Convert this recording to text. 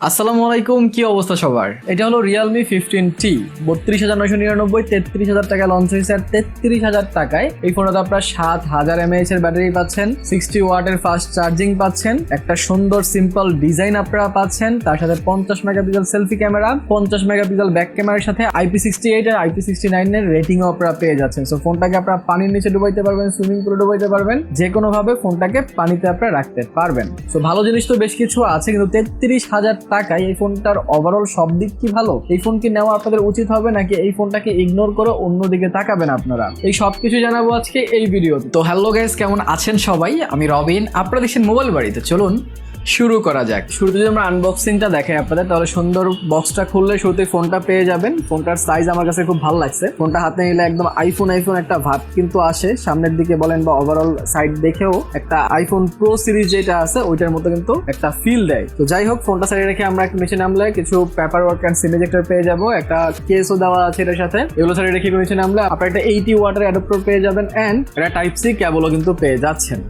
আসসালামু আলাইকুম, কি অবস্থা সবার? এটা হলো Realme 15T 32,999 33,000 টাকা লঞ্চ হয়েছে। আর 33,000 টাকায় এই ফোনটাতে আপনারা 7,000 mAh এর ব্যাটারি পাচ্ছেন, 60 ওয়াটের ফাস্ট চার্জিং পাচ্ছেন, একটা সুন্দর সিম্পল ডিজাইন আপনারা পাচ্ছেন, তার সাথে 50 megapixel selfie camera, 50 megapixel back ক্যামেরার সাথে IP68 আর IP69 এর রেটিংও আপনারা পেয়ে যাচ্ছেন। সো ফোনটাকে আপনারা পানির নিচে ডুবাইতে পারবেন, সুইমিং পুলে ডুবাইতে পারবেন, যে কোনো ভাবে ফোনটাকে পানিতে আপনারা রাখতে পারবেন। সো ভালো জিনিস তো বেশ কিছু আছে, কিন্তু 33,000 টাকায় এই ফোনটার ওভারঅল সব দিক কি ভালো? এই ফোন কি নেওয়া আপনাদের উচিত হবে, নাকি এই ফোনটাকে ইগনোর করে অন্যদিকে তাকাবেন আপনারা? এই সবকিছু জানাবো আজকে এই ভিডিওতে। তো হ্যালো গাইস, কেমন আছেন সবাই? আমি রবিন, আপনারা দেখছেন মোবাইল বাড়িতে। চলুন শুরু করা যাক। শুরুতে যদি আমরা আনবক্সিংটা দেখাই আপনাদের, তাহলে সুন্দর বক্সটা খুললে শুরুতে ফোনটা পেয়ে যাবেন। ফোনটার সাইজ আমার কাছে খুব ভালো লাগছে। ফোনটা হাতে নিলে একদম আইফোন একটা ভাব কিন্তু আসে সামনের দিকে বলেন, বা ওভারঅল সাইড দেখেও একটা আইফোন প্রো সিরিজ যেটা আছে ওইটার মতো কিন্তু একটা ফিল দেয়। তো যাই হোক, ফোনটা সাইডে রেখে আমরা নিচে নামলে কিছু paper work and SIM ejector পেয়ে যাবো, একটা কেসও দেওয়া আছে এটার সাথে। এগুলো সাইডে রেখে নিচে নামলে আপনার একটা 80 ওয়াটের অ্যাডাপ্টার পেয়ে যাবেন, এন্ড একটা টাইপ সি কেবলও কিন্তু পেয়ে যাচ্ছেন।